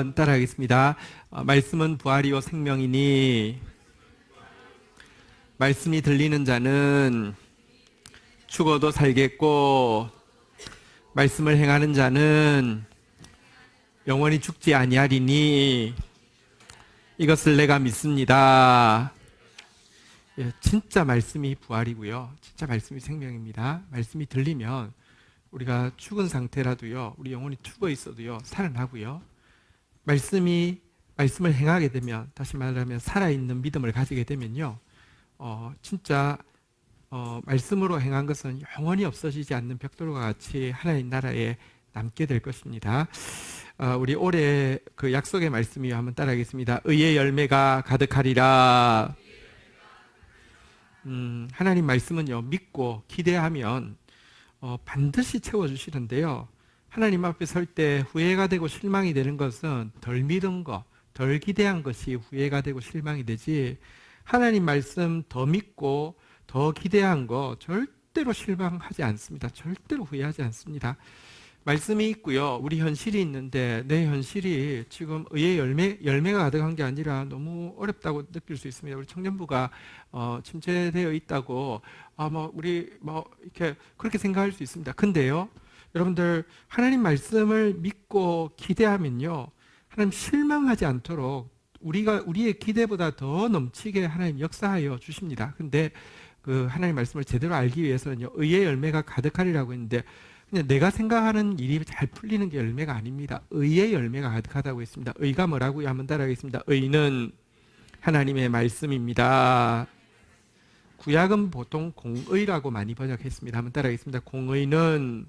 한번 따라하겠습니다. 말씀은 부활이요 생명이니 말씀이 들리는 자는 죽어도 살겠고 말씀을 행하는 자는 영원히 죽지 아니하리니 이것을 내가 믿습니다. 예, 진짜 말씀이 부활이고요. 진짜 말씀이 생명입니다. 말씀이 들리면 우리가 죽은 상태라도요, 우리 영혼이 죽어 있어도요, 살아나고요. 말씀을 행하게 되면, 다시 말하면 살아있는 믿음을 가지게 되면요, 진짜 말씀으로 행한 것은 영원히 없어지지 않는 벽돌과 같이 하나님 나라에 남게 될 것입니다. 우리 올해 그 약속의 말씀이 한번 따라하겠습니다. 의의 열매가 가득하리라. 하나님 말씀은요, 믿고 기대하면 반드시 채워주시는데요. 하나님 앞에 설 때 후회가 되고 실망이 되는 것은 덜 믿은 것, 덜 기대한 것이 후회가 되고 실망이 되지, 하나님 말씀 더 믿고 더 기대한 거 절대로 실망하지 않습니다. 절대로 후회하지 않습니다. 말씀이 있고요, 우리 현실이 있는데 내 현실이 지금 의의 열매가 가득한 게 아니라 너무 어렵다고 느낄 수 있습니다. 우리 청년부가 침체되어 있다고 우리 이렇게 그렇게 생각할 수 있습니다. 근데요, 여러분들 하나님 말씀을 믿고 기대하면요, 하나님 실망하지 않도록 우리의 기대보다 더 넘치게 하나님 역사하여 주십니다. 근데 그 하나님 말씀을 제대로 알기 위해서는요, 의의 열매가 가득하리라고 했는데 그냥 내가 생각하는 일이 잘 풀리는 게 열매가 아닙니다. 의의 열매가 가득하다고 했습니다. 의가 뭐라고요? 한번 따라하겠습니다. 의는 하나님의 말씀입니다. 구약은 보통 공의라고 많이 번역했습니다. 한번 따라하겠습니다. 공의는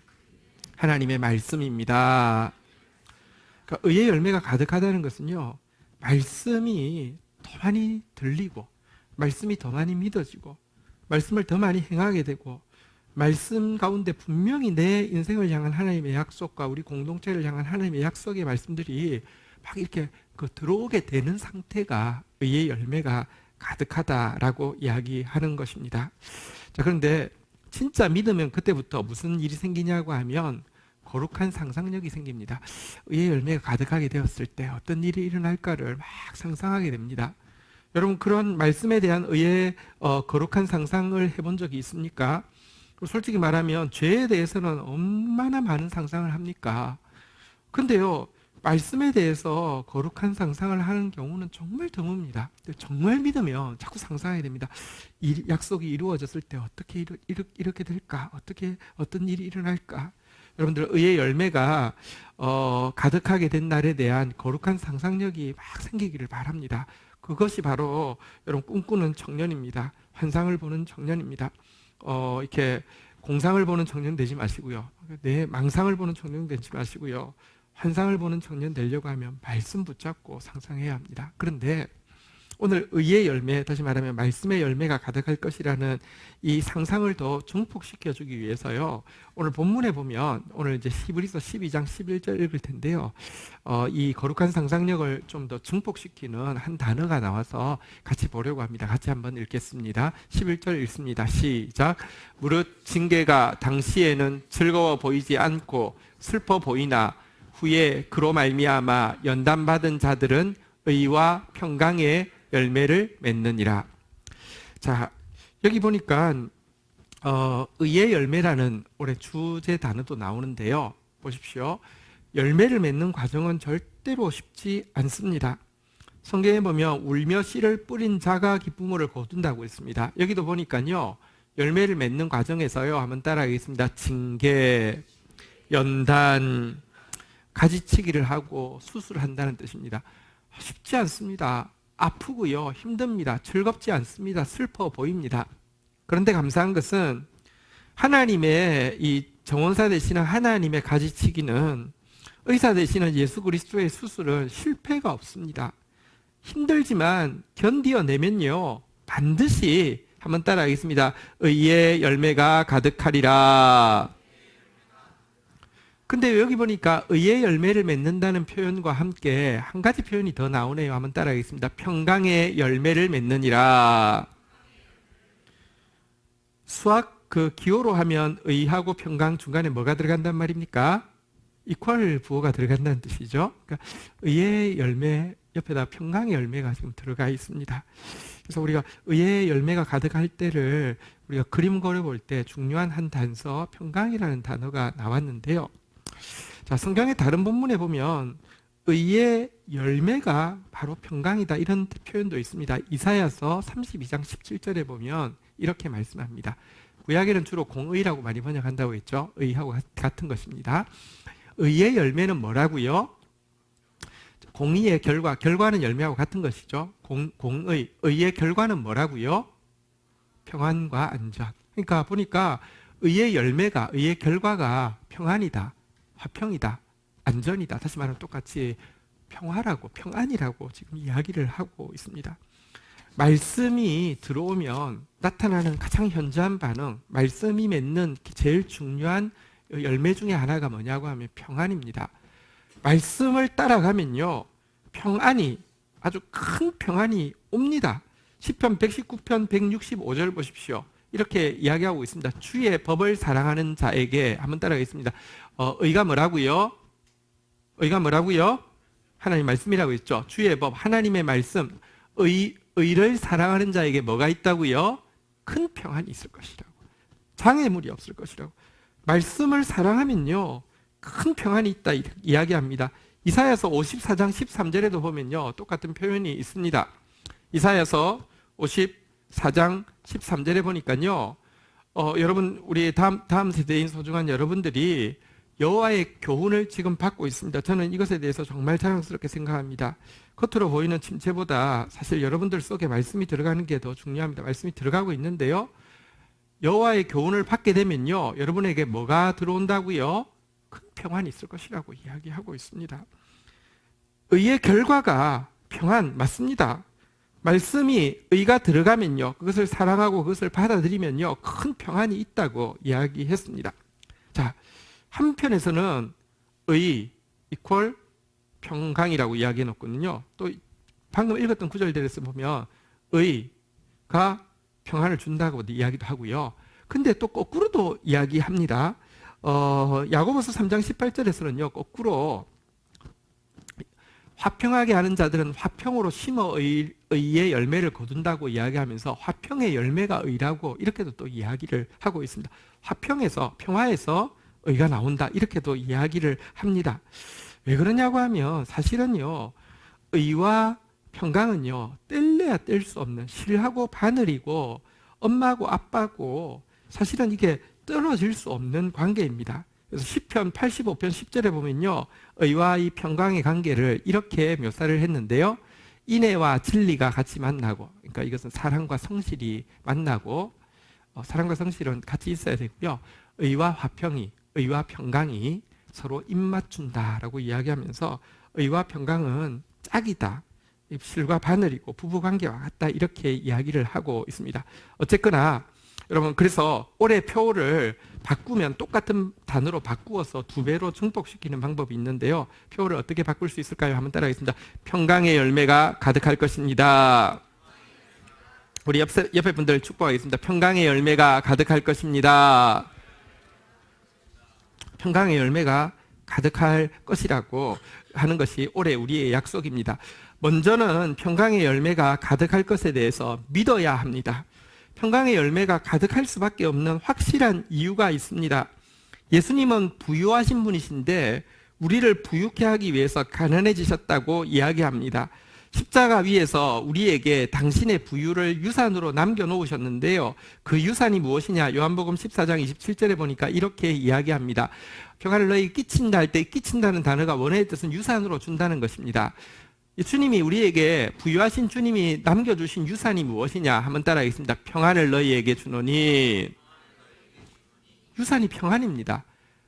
하나님의 말씀입니다. 그러니까 의의 열매가 가득하다는 것은요, 말씀이 더 많이 들리고 말씀이 더 많이 믿어지고 말씀을 더 많이 행하게 되고 말씀 가운데 분명히 내 인생을 향한 하나님의 약속과 우리 공동체를 향한 하나님의 약속의 말씀들이 막 이렇게 들어오게 되는 상태가 의의 열매가 가득하다라고 이야기하는 것입니다. 자, 그런데 진짜 믿으면 그때부터 무슨 일이 생기냐고 하면 거룩한 상상력이 생깁니다. 의의 열매가 가득하게 되었을 때 어떤 일이 일어날까를 막 상상하게 됩니다. 여러분, 그런 말씀에 대한 의의 거룩한 상상을 해본 적이 있습니까? 솔직히 말하면 죄에 대해서는 얼마나 많은 상상을 합니까? 근데요, 말씀에 대해서 거룩한 상상을 하는 경우는 정말 드뭅니다. 정말 믿으면 자꾸 상상하게 됩니다. 약속이 이루어졌을 때 어떻게 이렇게 될까? 어떤 일이 일어날까? 여러분들, 의의 열매가 가득하게 된 날에 대한 거룩한 상상력이 막 생기기를 바랍니다. 그것이 바로 여러분 꿈꾸는 청년입니다. 환상을 보는 청년입니다. 이렇게 공상을 보는 청년 되지 마시고요. 내 망상을 보는 청년 되지 마시고요. 환상을 보는 청년 되려고 하면 말씀 붙잡고 상상해야 합니다. 그런데 오늘 의의 열매, 다시 말하면 말씀의 열매가 가득할 것이라는 이 상상을 더 증폭시켜 주기 위해서요, 오늘 본문에 보면 오늘 이제 히브리서 12장 11절 읽을 텐데요, 이 거룩한 상상력을 좀 더 증폭시키는 한 단어가 나와서 같이 보려고 합니다. 같이 한번 읽겠습니다. 11절 읽습니다. 시작. 무릇 징계가 당시에는 즐거워 보이지 않고 슬퍼 보이나 후에 그로 말미암아 연단받은 자들은 의와 평강의 열매를 맺느니라. 자, 여기 보니까 의의 열매라는 올해 주제 단어도 나오는데요, 보십시오. 열매를 맺는 과정은 절대로 쉽지 않습니다. 성경에 보면 울며 씨를 뿌린 자가 기쁨을 거둔다고 했습니다. 여기도 보니까요, 열매를 맺는 과정에서요, 한번 따라하겠습니다. 징계, 연단, 가지치기를 하고 수술한다는 뜻입니다. 쉽지 않습니다. 아프고요, 힘듭니다. 즐겁지 않습니다. 슬퍼 보입니다. 그런데 감사한 것은 하나님의 이 정원사 되시는 하나님의 가지치기는, 의사 되시는 예수 그리스도의 수술은 실패가 없습니다. 힘들지만 견디어내면요, 반드시, 한번 따라하겠습니다. 의의 열매가 가득하리라. 근데 여기 보니까 의의 열매를 맺는다는 표현과 함께 한 가지 표현이 더 나오네요. 한번 따라하겠습니다. 평강의 열매를 맺느니라. 수학 기호로 하면 의하고 평강 중간에 뭐가 들어간단 말입니까? 이퀄 부호가 들어간다는 뜻이죠. 그러니까 의의 열매 옆에다 평강의 열매가 지금 들어가 있습니다. 그래서 우리가 의의 열매가 가득할 때를 우리가 그림 그려볼 때 중요한 한 단서 평강이라는 단어가 나왔는데요. 자, 성경의 다른 본문에 보면 의의 열매가 바로 평강이다 이런 표현도 있습니다. 이사야서 32장 17절에 보면 이렇게 말씀합니다. 구약에는 주로 공의라고 많이 번역한다고 했죠. 의하고 같은 것입니다. 의의 열매는 뭐라고요? 공의의 결과는 열매하고 같은 것이죠. 의의 결과는 뭐라고요? 평안과 안전. 그러니까 보니까 의의 열매가, 의의 결과가 평안이다, 화평이다, 안전이다. 다시 말하면 똑같이 평화라고, 평안이라고 지금 이야기를 하고 있습니다. 말씀이 들어오면 나타나는 가장 현저한 반응, 말씀이 맺는 제일 중요한 열매 중에 하나가 뭐냐고 하면 평안입니다. 말씀을 따라가면요, 평안이, 아주 큰 평안이 옵니다. 시편 119편 165절 보십시오. 이렇게 이야기하고 있습니다. 주의 법을 사랑하는 자에게, 한번 따라가겠습니다. 의가 뭐라고요? 의가 뭐라고요? 하나님 말씀이라고 했죠. 주의 법, 하나님의 말씀, 의를 사랑하는 자에게 뭐가 있다고요? 큰 평안이 있을 것이라고. 장애물이 없을 것이라고. 말씀을 사랑하면요, 큰 평안이 있다 이야기합니다. 이사야서 54장 13절에도 보면요, 똑같은 표현이 있습니다. 이사야서 54장 13절에 보니까요, 여러분, 우리 다음 세대인 소중한 여러분들이 여호와의 교훈을 지금 받고 있습니다. 저는 이것에 대해서 정말 자랑스럽게 생각합니다. 겉으로 보이는 침체보다 사실 여러분들 속에 말씀이 들어가는 게 더 중요합니다. 말씀이 들어가고 있는데요, 여호와의 교훈을 받게 되면요, 여러분에게 뭐가 들어온다고요? 큰 평안이 있을 것이라고 이야기하고 있습니다. 의의 결과가 평안 맞습니다. 말씀이 의가 들어가면요, 그것을 사랑하고 그것을 받아들이면요, 큰 평안이 있다고 이야기했습니다. 자, 한편에서는 의 이퀄 평강이라고 이야기해 놓거든요. 또 방금 읽었던 구절들에서 보면 의가 평안을 준다고 이야기도 하고요. 근데 또 거꾸로도 이야기합니다. 야고보서 3장 18절에서는요, 거꾸로 화평하게 하는 자들은 화평으로 심어 의의 열매를 거둔다고 이야기하면서 화평의 열매가 의라고 이렇게도 또 이야기를 하고 있습니다. 화평에서, 평화에서 의가 나온다 이렇게도 이야기를 합니다. 왜 그러냐고 하면 사실은요, 의와 평강은요, 뗄래야 뗄 수 없는 실하고 바늘이고 엄마고 아빠고 사실은 이게 떨어질 수 없는 관계입니다. 그래서 시편 85편 10절에 보면요, 의와 이 평강의 관계를 이렇게 묘사를 했는데요, 인애와 진리가 같이 만나고, 그러니까 이것은 사랑과 성실이 만나고, 사랑과 성실은 같이 있어야 되고요, 의와 화평이, 의와 평강이 서로 입맞춘다라고 이야기하면서 의와 평강은 짝이다, 실과 바늘이고 부부관계와 같다 이렇게 이야기를 하고 있습니다. 어쨌거나 여러분, 그래서 올해 표를 바꾸면 똑같은 단어로 바꾸어서 2배로 증폭시키는 방법이 있는데요, 표를 어떻게 바꿀 수 있을까요? 한번 따라하겠습니다. 평강의 열매가 가득할 것입니다. 우리 옆에 분들 축복하겠습니다. 평강의 열매가 가득할 것입니다. 평강의 열매가 가득할 것이라고 하는 것이 올해 우리의 약속입니다. 먼저는 평강의 열매가 가득할 것에 대해서 믿어야 합니다. 평강의 열매가 가득할 수밖에 없는 확실한 이유가 있습니다. 예수님은 부유하신 분이신데 우리를 부유케 하기 위해서 가난해지셨다고 이야기합니다. 십자가 위에서 우리에게 당신의 부유를 유산으로 남겨놓으셨는데요, 그 유산이 무엇이냐? 요한복음 14장 27절에 보니까 이렇게 이야기합니다. 평안을 너희에게 끼친다 할 때 끼친다는 단어가 원어의 뜻은 유산으로 준다는 것입니다. 주님이 우리에게, 부유하신 주님이 남겨주신 유산이 무엇이냐? 한번 따라하겠습니다. 평안을 너희에게 주노니. 유산이 평안입니다.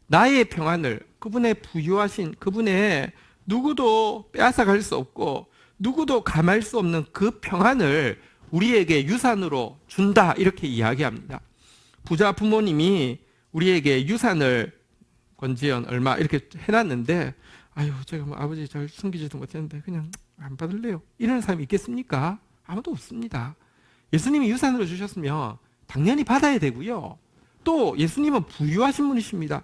나의 평안을, 그분의 부유하신, 그분의 누구도 빼앗아갈 수 없고 누구도 감할 수 없는 그 평안을 우리에게 유산으로 준다 이렇게 이야기합니다. 부자 부모님이 우리에게 유산을 권지연 얼마 이렇게 해놨는데, 아유 제가 뭐 아버지 잘 숨기지도 못했는데 그냥 안 받을래요, 이런 사람이 있겠습니까? 아무도 없습니다. 예수님이 유산으로 주셨으면 당연히 받아야 되고요, 또 예수님은 부유하신 분이십니다.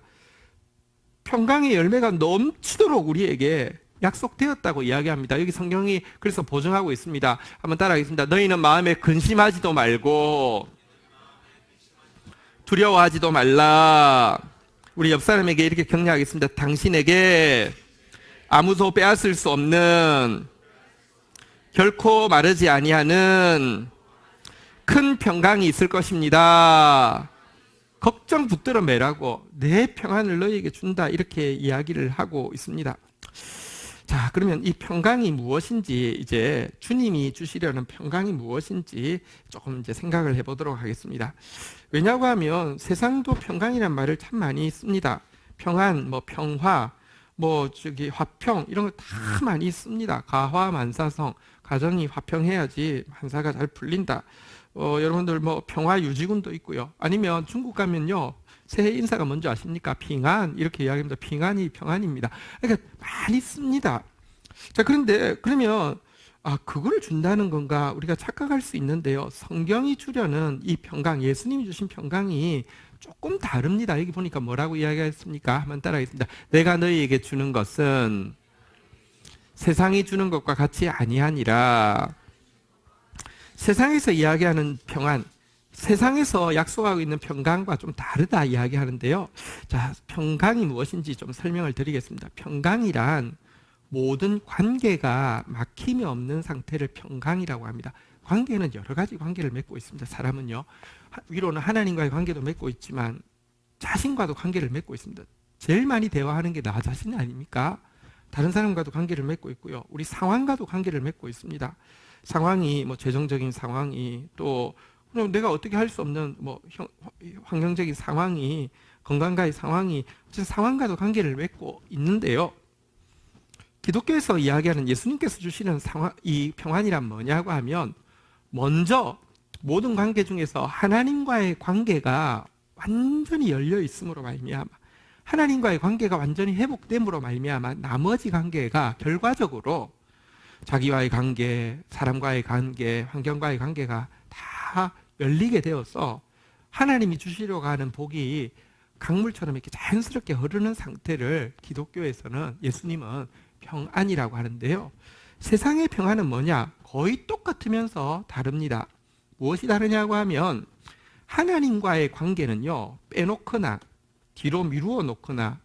평강의 열매가 넘치도록 우리에게 약속되었다고 이야기합니다. 여기 성경이 그래서 보증하고 있습니다. 한번 따라하겠습니다. 너희는 마음에 근심하지도 말고 두려워하지도 말라. 우리 옆 사람에게 이렇게 격려하겠습니다. 당신에게 아무도 빼앗을 수 없는 결코 마르지 아니하는 큰 평강이 있을 것입니다. 걱정 붙들어 매라고 내 평안을 너희에게 준다 이렇게 이야기를 하고 있습니다. 자, 그러면 이 평강이 무엇인지 이제 주님이 주시려는 평강이 무엇인지 조금 이제 생각을 해보도록 하겠습니다. 왜냐고 하면 세상도 평강이란 말을 참 많이 씁니다. 평안, 뭐 평화, 뭐 저기 화평 이런 거 다 많이 씁니다. 가화 만사성, 가정이 화평해야지 만사가 잘 풀린다. 여러분들 뭐 평화 유지군도 있고요. 아니면 중국 가면요. 새해 인사가 뭔지 아십니까? 핑안 이렇게 이야기합니다. 핑안이 평안입니다. 그러니까 많이 씁니다. 자, 그런데 그러면 그걸 준다는 건가 우리가 착각할 수 있는데요. 성경이 주려는 이 평강, 예수님이 주신 평강이 조금 다릅니다. 여기 보니까 뭐라고 이야기했습니까? 한번 따라하겠습니다. 내가 너희에게 주는 것은 세상이 주는 것과 같이 아니하니라. 세상에서 이야기하는 평안, 세상에서 약속하고 있는 평강과 좀 다르다 이야기하는데요. 자, 평강이 무엇인지 좀 설명을 드리겠습니다. 평강이란 모든 관계가 막힘이 없는 상태를 평강이라고 합니다. 관계는 여러 가지 관계를 맺고 있습니다. 사람은요, 위로는 하나님과의 관계도 맺고 있지만 자신과도 관계를 맺고 있습니다. 제일 많이 대화하는 게 나 자신 아닙니까? 다른 사람과도 관계를 맺고 있고요. 우리 상황과도 관계를 맺고 있습니다. 상황이 뭐 재정적인 상황이 또 내가 어떻게 할 수 없는 뭐 환경적인 상황이 건강과의 상황이 상황과도 관계를 맺고 있는데요. 기독교에서 이야기하는 예수님께서 주시는 이 평안이란 뭐냐고 하면 먼저 모든 관계 중에서 하나님과의 관계가 완전히 열려 있음으로 말미암아 하나님과의 관계가 완전히 회복됨으로 말미암아 나머지 관계가 결과적으로 자기와의 관계, 사람과의 관계, 환경과의 관계가 다 열리게 되어서 하나님이 주시려고 하는 복이 강물처럼 이렇게 자연스럽게 흐르는 상태를 기독교에서는 예수님은 평안이라고 하는데요. 세상의 평안은 뭐냐? 거의 똑같으면서 다릅니다. 무엇이 다르냐고 하면 하나님과의 관계는요, 빼놓거나 뒤로 미루어 놓거나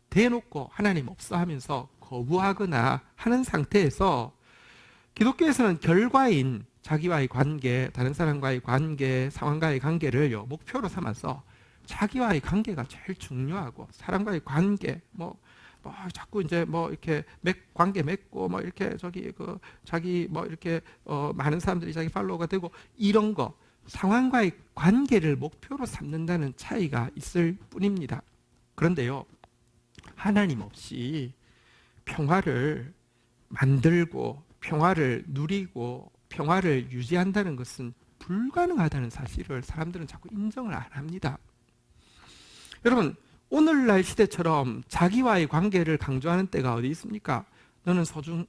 대놓고 하나님 없어 하면서 거부하거나 하는 상태에서 기독교에서는 결과인 자기와의 관계, 다른 사람과의 관계, 상황과의 관계를 목표로 삼아서 자기와의 관계가 제일 중요하고 사람과의 관계, 자꾸 이제 이렇게 관계 맺고 이렇게 자기 이렇게 많은 사람들이 자기 팔로워가 되고 이런 거 상황과의 관계를 목표로 삼는다는 차이가 있을 뿐입니다. 그런데요, 하나님 없이 평화를 만들고 평화를 누리고 평화를 유지한다는 것은 불가능하다는 사실을 사람들은 자꾸 인정을 안 합니다. 여러분, 오늘날 시대처럼 자기와의 관계를 강조하는 때가 어디 있습니까?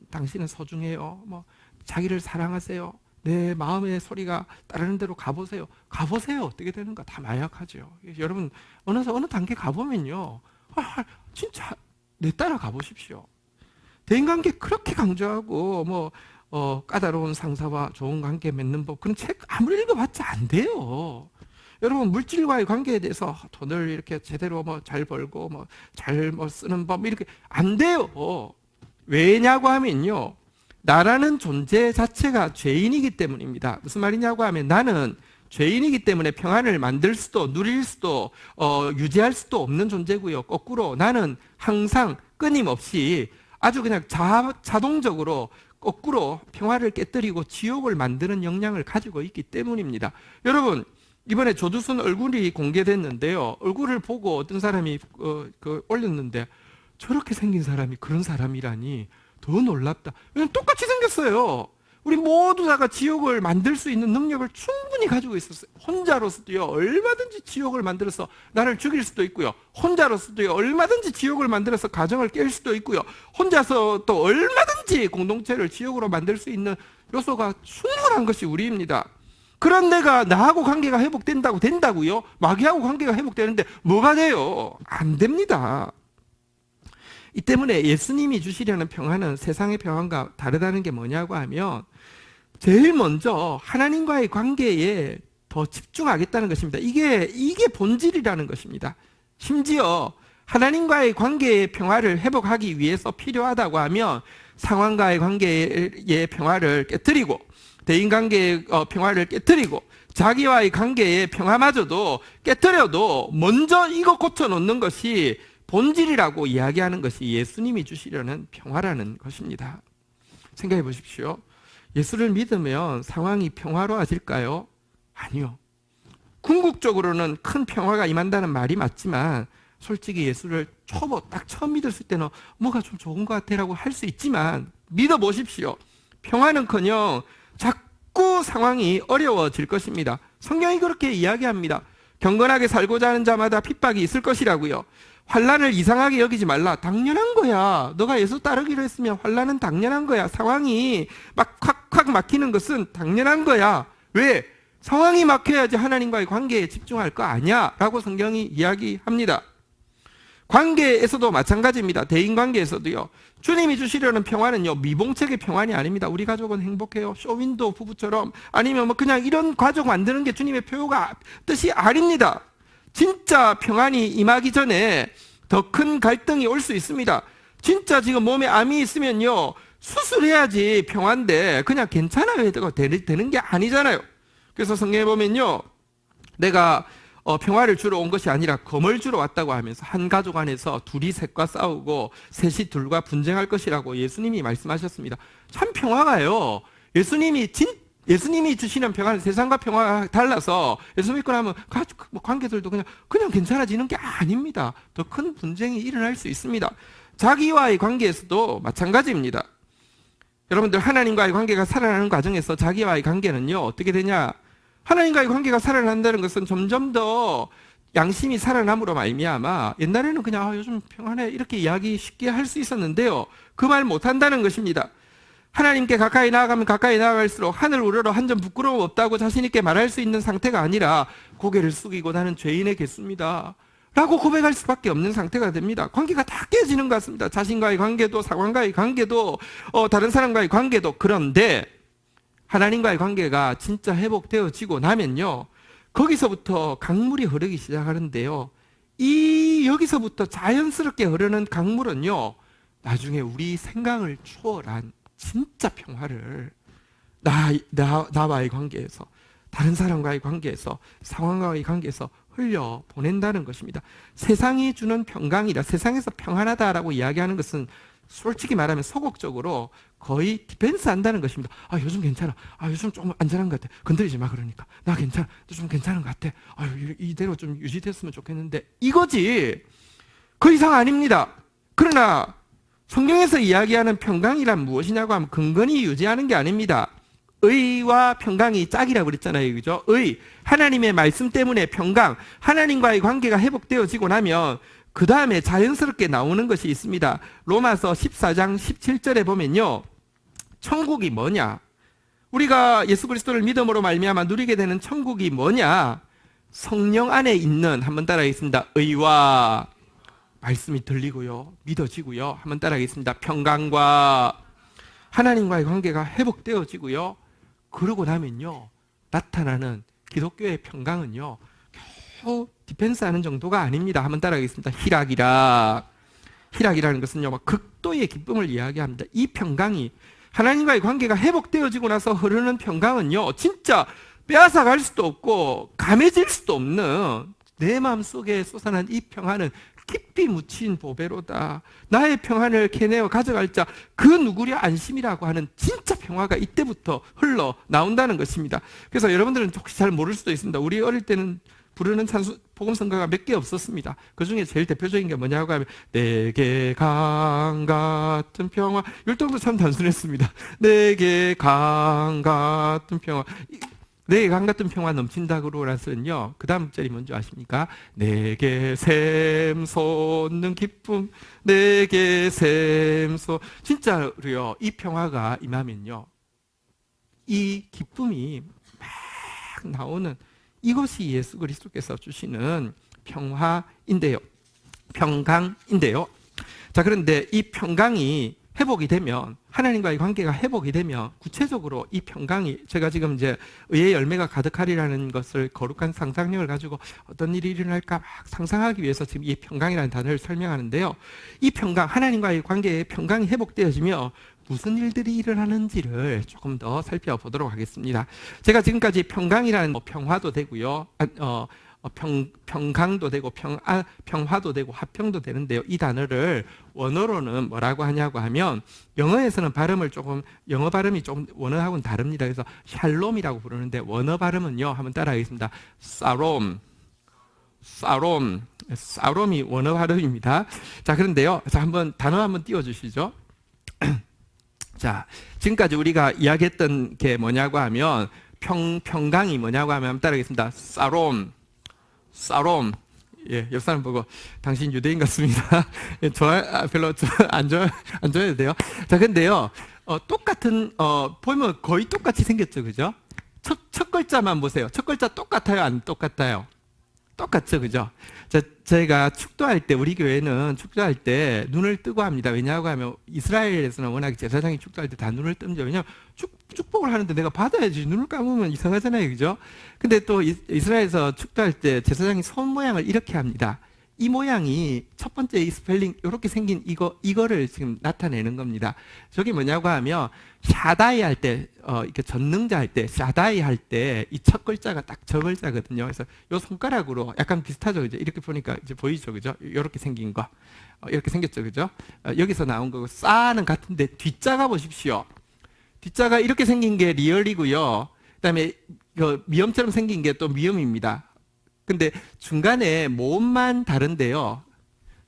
당신은 소중해요. 자기를 사랑하세요. 내 마음의 소리가 따르는 대로 가보세요. 어떻게 되는가? 다 마약하죠. 여러분, 어느 단계 가보면요, 진짜 내 따라 가보십시오. 대인관계 그렇게 강조하고 까다로운 상사와 좋은 관계 맺는 법, 그런 책 아무리 읽어봤자 안 돼요. 여러분, 물질과의 관계에 대해서 돈을 이렇게 제대로 잘 벌고 잘 쓰는 법 이렇게 안 돼요. 왜냐고 하면요, 나라는 존재 자체가 죄인이기 때문입니다. 무슨 말이냐고 하면 나는 죄인이기 때문에 평안을 만들 수도 누릴 수도 유지할 수도 없는 존재고요. 거꾸로 나는 항상 끊임없이 아주 그냥 자동적으로 거꾸로 평화를 깨뜨리고 지옥을 만드는 역량을 가지고 있기 때문입니다. 여러분, 이번에 조두순 얼굴이 공개됐는데요. 얼굴을 보고 어떤 사람이 올렸는데 저렇게 생긴 사람이 그런 사람이라니 더 놀랍다. 왜냐면 똑같이 생겼어요. 우리 모두 다가 지옥을 만들 수 있는 능력을 충분히 가지고 있었어요. 혼자로서도요, 얼마든지 지옥을 만들어서 나를 죽일 수도 있고요. 혼자로서도요, 얼마든지 지옥을 만들어서 가정을 깰 수도 있고요. 혼자서 또 얼마든지 공동체를 지옥으로 만들 수 있는 요소가 충분한 것이 우리입니다. 그런 내가 나하고 관계가 회복된다고요? 마귀하고 관계가 회복되는데 뭐가 돼요? 안 됩니다. 이 때문에 예수님이 주시려는 평화는 세상의 평화가 다르다는 게 뭐냐고 하면 제일 먼저 하나님과의 관계에 더 집중하겠다는 것입니다. 이게 본질이라는 것입니다. 심지어 하나님과의 관계의 평화를 회복하기 위해서 필요하다고 하면 상황과의 관계의 평화를 깨뜨리고 대인관계의 평화를 깨뜨리고 자기와의 관계의 평화마저도 깨뜨려도 먼저 이거 고쳐놓는 것이 본질이라고 이야기하는 것이 예수님이 주시려는 평화라는 것입니다. 생각해 보십시오. 예수를 믿으면 상황이 평화로워질까요? 아니요. 궁극적으로는 큰 평화가 임한다는 말이 맞지만 솔직히 예수를 초보 딱 처음 믿었을 때는 뭐가 좀 좋은 것 같아라고 할 수 있지만 믿어보십시오. 평화는커녕 자꾸 상황이 어려워질 것입니다. 성경이 그렇게 이야기합니다. 경건하게 살고자 하는 자마다 핍박이 있을 것이라고요. 환난을 이상하게 여기지 말라. 당연한 거야. 너가 예수 따르기로 했으면 환난은 당연한 거야. 상황이 막 콱콱 막히는 것은 당연한 거야. 왜? 상황이 막혀야지 하나님과의 관계에 집중할 거 아니야 라고 성경이 이야기합니다. 관계에서도 마찬가지입니다. 대인관계에서도요. 주님이 주시려는 평화는요, 미봉책의 평안이 아닙니다. 우리 가족은 행복해요. 쇼윈도 부부처럼 아니면 뭐 그냥 이런 가족 만드는 게 주님의 뜻이 아닙니다. 진짜 평안이 임하기 전에 더 큰 갈등이 올 수 있습니다. 진짜 지금 몸에 암이 있으면요, 수술해야지 평안데 그냥 괜찮아요 해도 되는 게 아니잖아요. 그래서 성경에 보면요, 내가 평화를 주러 온 것이 아니라 검을 주러 왔다고 하면서 한 가족 안에서 둘이 셋과 싸우고 셋이 둘과 분쟁할 것이라고 예수님이 말씀하셨습니다. 참 평화가요, 예수님이 주시는 평화는 세상과 평화가 달라서 예수 믿고 나면 관계들도 그냥 괜찮아지는 게 아닙니다. 더 큰 분쟁이 일어날 수 있습니다. 자기와의 관계에서도 마찬가지입니다. 여러분들, 하나님과의 관계가 살아나는 과정에서 자기와의 관계는요, 어떻게 되냐? 하나님과의 관계가 살아난다는 것은 점점 더 양심이 살아남으로 말미암아 옛날에는 그냥 요즘 평안해 이렇게 이야기 쉽게 할 수 있었는데요, 그 말 못한다는 것입니다. 하나님께 가까이 나아가면 가까이 나아갈수록 하늘 우러러 한 점 부끄러움 없다고 자신 있게 말할 수 있는 상태가 아니라 고개를 숙이고 나는 죄인의 개수입니다 라고 고백할 수밖에 없는 상태가 됩니다. 관계가 다 깨지는 것 같습니다. 자신과의 관계도, 상황과의 관계도, 다른 사람과의 관계도. 그런데 하나님과의 관계가 진짜 회복되어지고 나면요, 거기서부터 강물이 흐르기 시작하는데요, 여기서부터 자연스럽게 흐르는 강물은요, 나중에 우리 생각을 초월한 진짜 평화를 나와의 관계에서, 다른 사람과의 관계에서, 상황과의 관계에서 흘려 보낸다는 것입니다. 세상이 주는 평강이라, 세상에서 평안하다라고 이야기하는 것은 솔직히 말하면 소극적으로 거의 디펜스 한다는 것입니다. 요즘 괜찮아. 요즘 좀 안전한 것 같아. 건드리지 마. 그러니까 나 괜찮아. 너 좀 괜찮은 것 같아. 이대로 좀 유지됐으면 좋겠는데, 이거지 그 이상 아닙니다. 그러나 성경에서 이야기하는 평강이란 무엇이냐고 하면 근근히 유지하는 게 아닙니다. 의와 평강이 짝이라고 그랬잖아요. 그죠? 하나님의 말씀 때문에 평강, 하나님과의 관계가 회복되어지고 나면 그 다음에 자연스럽게 나오는 것이 있습니다. 로마서 14장 17절에 보면요, 천국이 뭐냐? 우리가 예수 그리스도를 믿음으로 말미암아 누리게 되는 천국이 뭐냐? 성령 안에 있는, 한번 따라하겠습니다. 의와, 말씀이 들리고요, 믿어지고요, 한번 따라하겠습니다. 평강과 하나님과의 관계가 회복되어지고요, 그러고 나면요, 나타나는 기독교의 평강은요, 겨우 디펜스하는 정도가 아닙니다. 한번 따라하겠습니다. 희락이라는 것은요, 극도의 기쁨을 이야기합니다. 이 평강이, 하나님과의 관계가 회복되어지고 나서 흐르는 평강은요, 진짜 빼앗아 갈 수도 없고 감해질 수도 없는, 내 마음속에 솟아난 이 평안은 깊이 묻힌 보배로다. 나의 평안을 캐내어 가져갈 자 그 누구랴 안심이라고 하는 진짜 평화가 이때부터 흘러 나온다는 것입니다. 그래서 여러분들은 혹시 잘 모를 수도 있습니다. 우리 어릴 때는 부르는 복음성가가 몇 개 없었습니다. 그 중에 제일 대표적인 게 뭐냐고 하면 내게 강 같은 평화. 율동도 참 단순했습니다. 내게 강 같은 평화. 내게 강 같은 평화 넘친다고 나서는요, 그 다음 절이 뭔지 아십니까? 내게 샘솟는 기쁨, 내게 샘솟. 진짜로요, 이 평화가 임하면요, 이 기쁨이 막 나오는, 이것이 예수 그리스도께서 주시는 평화인데요, 평강인데요. 자, 그런데 이 평강이 회복이 되면, 하나님과의 관계가 회복이 되면, 구체적으로 이 평강이, 제가 지금 이제 의의 열매가 가득하리라는 것을 거룩한 상상력을 가지고 어떤 일이 일어날까 막 상상하기 위해서 지금 이 평강이라는 단어를 설명하는데요. 이 평강, 하나님과의 관계의 평강이 회복되어지며 무슨 일들이 일어나는지를 조금 더 살펴보도록 하겠습니다. 제가 지금까지 평강이라는 평화도 되고요. 평강도 되고 평화도 되고 화평도 되는데요. 이 단어를 원어로는 뭐라고 하냐고 하면, 영어에서는 영어 발음이 좀 원어하고는 다릅니다. 그래서 샬롬이라고 부르는데, 원어 발음은요, 한번 따라하겠습니다. 사롬이 원어 발음입니다. 자, 그런데요, 자, 한번 단어 한번 띄워주시죠. 자, 지금까지 우리가 이야기했던 게 뭐냐고 하면, 평강이 뭐냐고 하면 한번 따라하겠습니다. 사롬. 예, 옆 사람 보고 당신 유대인 같습니다. 예, 별로 안 좋아해도 돼요. 자, 근데요, 똑같은, 보면 거의 똑같이 생겼죠, 그죠? 첫 글자만 보세요. 첫 글자 똑같아요, 안 똑같아요? 똑같죠, 그죠? 저희가 축도할 때, 우리 교회는 축도할 때 눈을 뜨고 합니다. 왜냐하고 하면, 이스라엘에서는 워낙 제사장이 축도할 때 다 눈을 뜸죠. 왜냐하면 축복을 하는데 내가 받아야지. 눈을 감으면 이상하잖아요, 그죠? 근데 또 이스라엘에서 축도할 때 제사장이 손 모양을 이렇게 합니다. 이 모양이 첫 번째 이 스펠링 이렇게 생긴 이거를 지금 나타내는 겁니다. 저게 뭐냐고 하면, 샤다이 할 때, 이렇게 전능자 할 때, 샤다이 할 때 이 첫 글자가 딱 저 글자거든요. 그래서 요 손가락으로 약간 비슷하죠, 그죠? 이렇게 보니까 이제 보이죠, 그죠? 이렇게 생긴 거, 이렇게 생겼죠, 그죠? 여기서 나온 거고, 싸는 같은데 뒷자가 보십시오. 뒷자가 이렇게 생긴 게 리얼이고요. 그다음에 미음처럼 생긴 게 또 미음입니다. 근데 중간에 모음만 다른데요.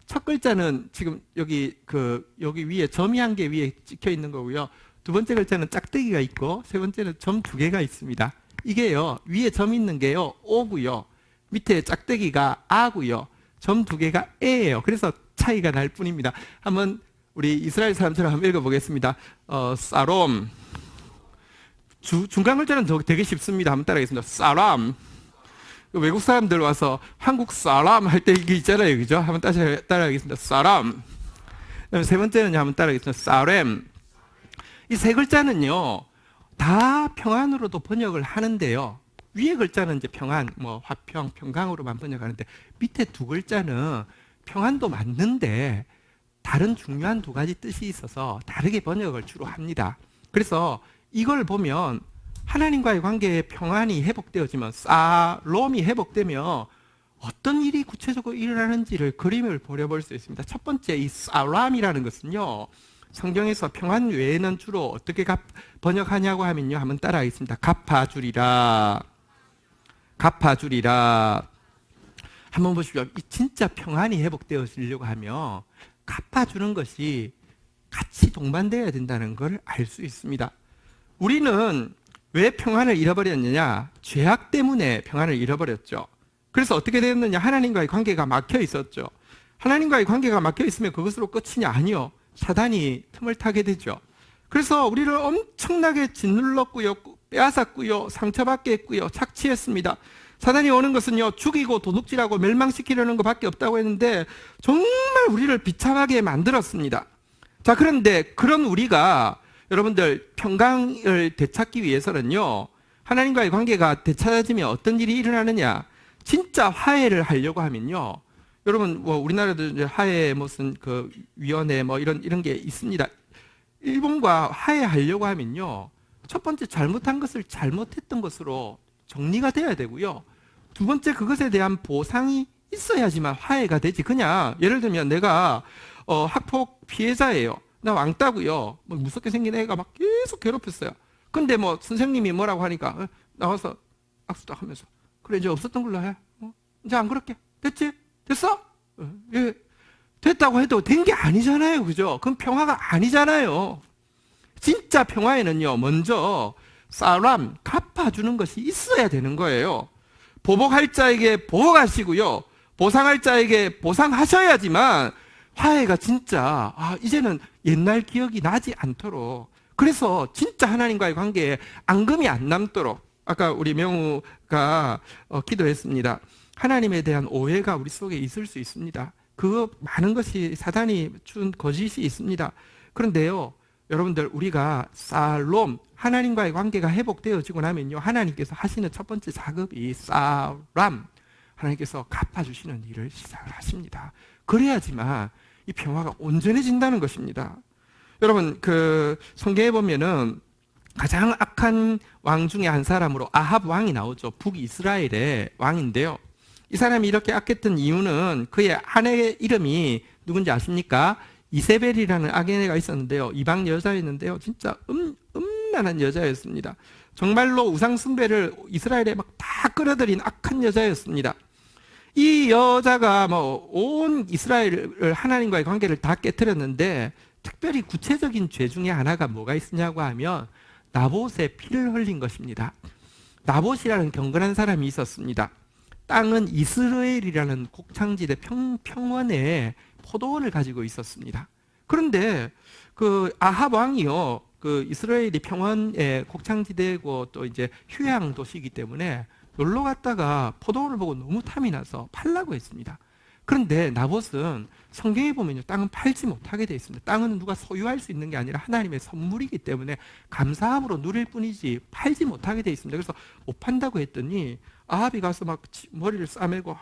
첫 글자는 지금 여기 위에 점이 한 개 위에 찍혀 있는 거고요. 두 번째 글자는 짝대기가 있고, 세 번째는 점 두 개가 있습니다. 이게요, 위에 점 있는 게요, 오고요. 밑에 짝대기가 아고요. 점 두 개가 에예요. 그래서 차이가 날 뿐입니다. 한번 우리 이스라엘 사람처럼 한번 읽어보겠습니다. 사롬. 중간 글자는 되게 쉽습니다. 한번 따라하겠습니다. 사람. 외국 사람들 와서 한국 사람 할 때 이게 있잖아요, 그죠? 한번 따라하겠습니다. 사람. 그다음에 세 번째는 한번 따라하겠습니다. 사렘. 이 세 글자는요, 다 평안으로도 번역을 하는데요. 위에 글자는 이제 평안, 화평, 평강으로만 번역하는데, 밑에 두 글자는 평안도 맞는데 다른 중요한 두 가지 뜻이 있어서 다르게 번역을 주로 합니다. 그래서 이걸 보면 하나님과의 관계의 평안이 회복되어지면, 샬롬이 회복되면 어떤 일이 구체적으로 일어나는지를 그림을 그려볼 수 있습니다. 첫 번째, 이 샬롬이라는 것은요, 성경에서 평안 외에는 주로 어떻게 번역하냐고 하면요, 한번 따라하겠습니다. 갚아주리라. 한번 보십시오. 진짜 평안이 회복되어지려고 하면 갚아주는 것이 같이 동반되어야 된다는 걸 알 수 있습니다. 우리는 왜 평안을 잃어버렸느냐? 죄악 때문에 평안을 잃어버렸죠. 그래서 어떻게 되었느냐? 하나님과의 관계가 막혀 있었죠. 하나님과의 관계가 막혀 있으면 그것으로 끝이냐? 아니요. 사단이 틈을 타게 되죠. 그래서 우리를 엄청나게 짓눌렀고요, 빼앗았고요, 상처받게 했고요, 착취했습니다. 사단이 오는 것은요, 죽이고 도둑질하고 멸망시키려는 것밖에 없다고 했는데 정말 우리를 비참하게 만들었습니다. 자, 그런데 그런 우리가, 여러분들, 평강을 되찾기 위해서는요, 하나님과의 관계가 되찾아지면 어떤 일이 일어나느냐? 진짜 화해를 하려고 하면요, 여러분, 우리나라도 이제 화해 무슨 위원회 이런 게 있습니다. 일본과 화해하려고 하면요, 첫 번째 잘못한 것을 잘못했던 것으로 정리가 돼야 되고요. 두 번째, 그것에 대한 보상이 있어야지만 화해가 되지. 그냥 예를 들면 내가 학폭 피해자예요. 나 왕따고요. 무섭게 생긴 애가 막 계속 괴롭혔어요. 근데 선생님이 뭐라고 하니까 나와서 악수 딱 하면서, 그래, 이제 없었던 걸로 해. 이제 안 그럴게. 됐지? 됐어? 예. 됐다고 해도 된 게 아니잖아요, 그죠? 그건 평화가 아니잖아요. 진짜 평화에는요, 먼저 사람, 갚아주는 것이 있어야 되는 거예요. 보복할 자에게 보복하시고요, 보상할 자에게 보상하셔야지만 화해가 진짜, 이제는 옛날 기억이 나지 않도록, 그래서 진짜 하나님과의 관계에 앙금이 안 남도록, 아까 우리 명우가 기도했습니다. 하나님에 대한 오해가 우리 속에 있을 수 있습니다. 그 많은 것이 사단이 준 거짓이 있습니다. 그런데요, 여러분들, 우리가 살롬, 하나님과의 관계가 회복되어지고 나면요, 하나님께서 하시는 첫 번째 작업이 사람, 하나님께서 갚아주시는 일을 시작을 하십니다. 그래야지만 이 평화가 온전해진다는 것입니다. 여러분, 그 성경에 보면은 가장 악한 왕 중에 한 사람으로 아합 왕이 나오죠. 북이스라엘의 왕인데요. 이 사람이 이렇게 악했던 이유는 그의 아내의 이름이 누군지 아십니까? 이세벨이라는 아내가 있었는데요. 이방 여자였는데요. 진짜 음란한 여자였습니다. 정말로 우상 숭배를 이스라엘에 막 다 끌어들인 악한 여자였습니다. 이 여자가 뭐 온 이스라엘을 하나님과의 관계를 다 깨뜨렸는데, 특별히 구체적인 죄 중에 하나가 뭐가 있었냐고 하면 나봇의 피를 흘린 것입니다. 나봇이라는 경건한 사람이 있었습니다. 땅은 이스라엘이라는 곡창지대 평원에 포도원을 가지고 있었습니다. 그런데 그 아합 왕이요, 그 이스라엘이 평원의 곡창지대고 또 이제 휴양 도시이기 때문에 놀러 갔다가 포도원을 보고 너무 탐이 나서 팔라고 했습니다. 그런데 나봇은 성경에 보면요, 땅은 팔지 못하게 되어 있습니다. 땅은 누가 소유할 수 있는 게 아니라 하나님의 선물이기 때문에 감사함으로 누릴 뿐이지 팔지 못하게 되어 있습니다. 그래서 못 판다고 했더니 아합이 가서 막 머리를 싸매고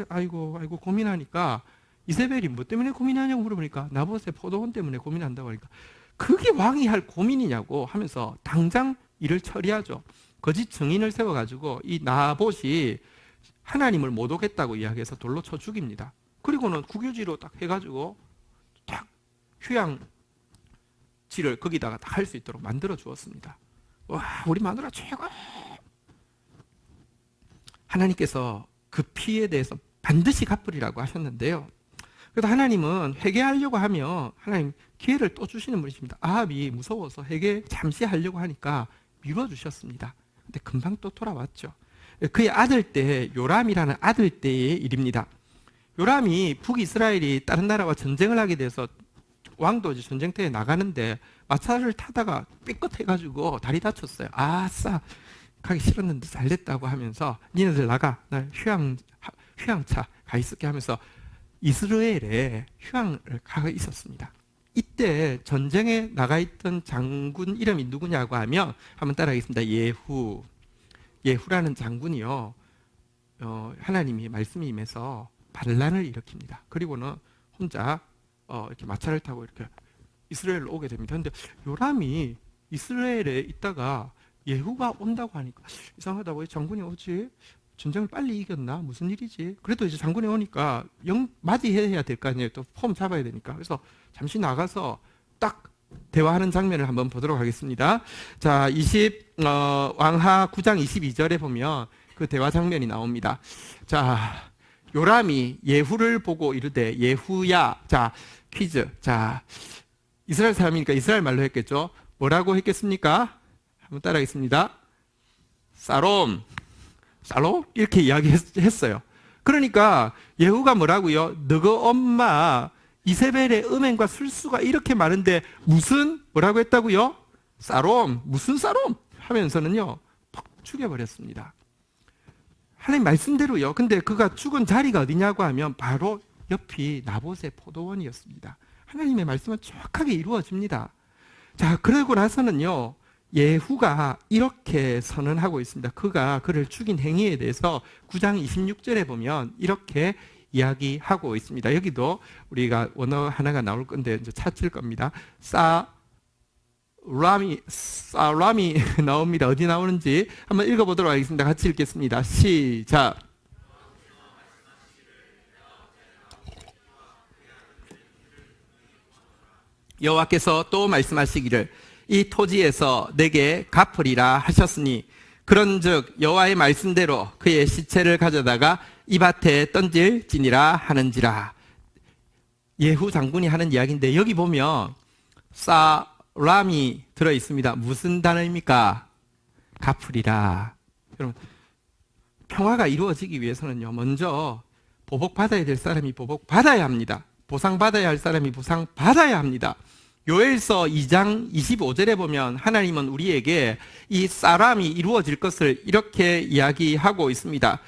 아이고 고민하니까, 이세벨이 뭐 때문에 고민하냐고 물어보니까 나봇의 포도원 때문에 고민한다고 하니까, 그게 왕이 할 고민이냐고 하면서 당장 일을 처리하죠. 거짓 증인을 세워가지고 이 나봇이 하나님을 모독했다고 이야기해서 돌로 쳐 죽입니다. 그리고는 국유지로 딱 해가지고 딱 휴양지를 거기다가 딱 할 수 있도록 만들어 주었습니다. 와, 우리 마누라 최고! 하나님께서 그 피에 대해서 반드시 갚으리라고 하셨는데요. 그래서 하나님은 회개하려고 하면 하나님 기회를 또 주시는 분이십니다. 아합이 무서워서 회개 잠시 하려고 하니까 미뤄주셨습니다. 근데 금방 또 돌아왔죠. 그의 아들 때, 요람이라는 아들 때의 일입니다. 요람이 북이스라엘이 다른 나라와 전쟁을 하게 돼서 왕도 이제 전쟁터에 나가는데 마차를 타다가 삐끗해가지고 다리 다쳤어요. 아싸, 가기 싫었는데 잘 됐다고 하면서 니네들 나가, 나 휴양차 가 있을게 하면서 이스라엘에 휴양을 가 있었습니다. 이때 전쟁에 나가 있던 장군 이름이 누구냐고 하면 한번 따라하겠습니다. 예후라는 장군이요, 하나님이 말씀이 임해서 반란을 일으킵니다. 그리고는 혼자 이렇게 마차를 타고 이렇게 이스라엘로 오게 됩니다. 그런데 요람이 이스라엘에 있다가 예후가 온다고 하니까 이상하다, 왜 장군이 오지? 전쟁을 빨리 이겼나? 무슨 일이지? 그래도 이제 장군이 오니까 맞이해야 될 거 아니에요. 또 폼 잡아야 되니까. 그래서 잠시 나가서 딱 대화하는 장면을 한번 보도록 하겠습니다. 자, 왕하 9장 22절에 보면 그 대화 장면이 나옵니다. 자, 요람이 예후를 보고 이르되, 예후야. 자, 퀴즈. 자, 이스라엘 사람이니까 이스라엘 말로 했겠죠. 뭐라고 했겠습니까? 한번 따라하겠습니다. 살롬 이렇게 이야기했어요. 그러니까 예후가 뭐라고요? 너가 엄마 이세벨의 음행과 술수가 이렇게 많은데 무슨 뭐라고 했다고요? 살롬, 무슨 살롬 하면서는요 팍 죽여버렸습니다. 하나님 말씀대로요. 근데 그가 죽은 자리가 어디냐고 하면 바로 옆이 나봇의 포도원이었습니다. 하나님의 말씀은 정확하게 이루어집니다. 자, 그러고 나서는요 예후가 이렇게 선언하고 있습니다. 그가 그를 죽인 행위에 대해서 9장 26절에 보면 이렇게 이야기하고 있습니다. 여기도 우리가 원어 하나가 나올 건데 이제 찾을 겁니다. 사람이 나옵니다. 어디 나오는지 한번 읽어보도록 하겠습니다. 같이 읽겠습니다. 시작. 여호와께서 또 말씀하시기를 이 토지에서 내게 갚으리라 하셨으니 그런즉 여호와의 말씀대로 그의 시체를 가져다가 이 밭에 던질지니라 하는지라. 예후 장군이 하는 이야기인데 여기 보면 사람이 들어있습니다. 무슨 단어입니까? 갚으리라. 여러분, 평화가 이루어지기 위해서는요 먼저 보복받아야 될 사람이 보복받아야 합니다. 보상받아야 할 사람이 보상받아야 합니다. 요엘서 2장 25절에 보면 하나님은 우리에게 이 사람이 이루어질 것을 이렇게 이야기하고 있습니다.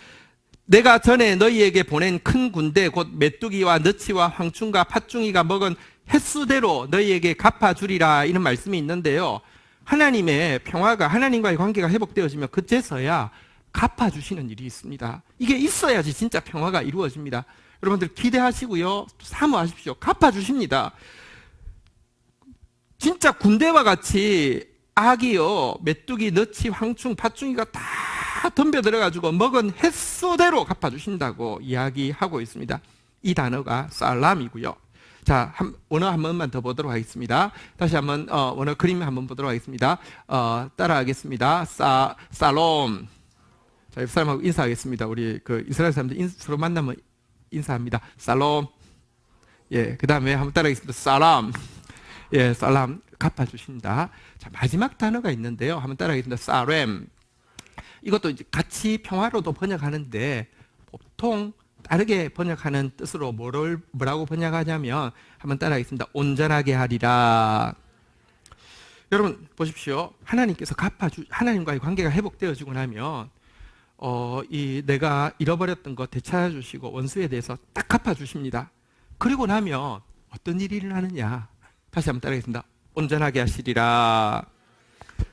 내가 전에 너희에게 보낸 큰 군대 곧 메뚜기와 너치와 황충과 팥중이가 먹은 횟수대로 너희에게 갚아주리라 이런 말씀이 있는데요. 하나님의 평화가 하나님과의 관계가 회복되어지면 그제서야 갚아주시는 일이 있습니다. 이게 있어야지 진짜 평화가 이루어집니다. 여러분들 기대하시고요. 사모하십시오. 갚아주십니다. 진짜 군대와 같이 악이요, 메뚜기, 너치, 황충, 팥중이가 다 덤벼들어가지고 먹은 횟수대로 갚아주신다고 이야기하고 있습니다. 이 단어가 살람이고요. 자, 원어 한 번만 더 보도록 하겠습니다. 다시 한번 원어 그림 한번 보도록 하겠습니다. 따라하겠습니다. 살롬. 자, 옆 사람하고 인사하겠습니다. 우리 그 이스라엘 사람들 서로 만나면 인사합니다. 살롬. 예, 그 다음에 한번 따라하겠습니다. 살람. 예, 살람. 갚아주신다. 자, 마지막 단어가 있는데요. 한번 따라하겠습니다. 사렘. 이것도 이제 같이 평화로도 번역하는데 보통 다르게 번역하는 뜻으로 뭐라고 번역하냐면 한번 따라하겠습니다. 온전하게 하리라. 여러분 보십시오. 하나님께서 하나님과의 관계가 회복되어지고 나면 내가 잃어버렸던 거 되찾아주시고 원수에 대해서 딱 갚아주십니다. 그리고 나면 어떤 일이 일어나느냐. 다시 한번 따라하겠습니다. 온전하게 하시리라.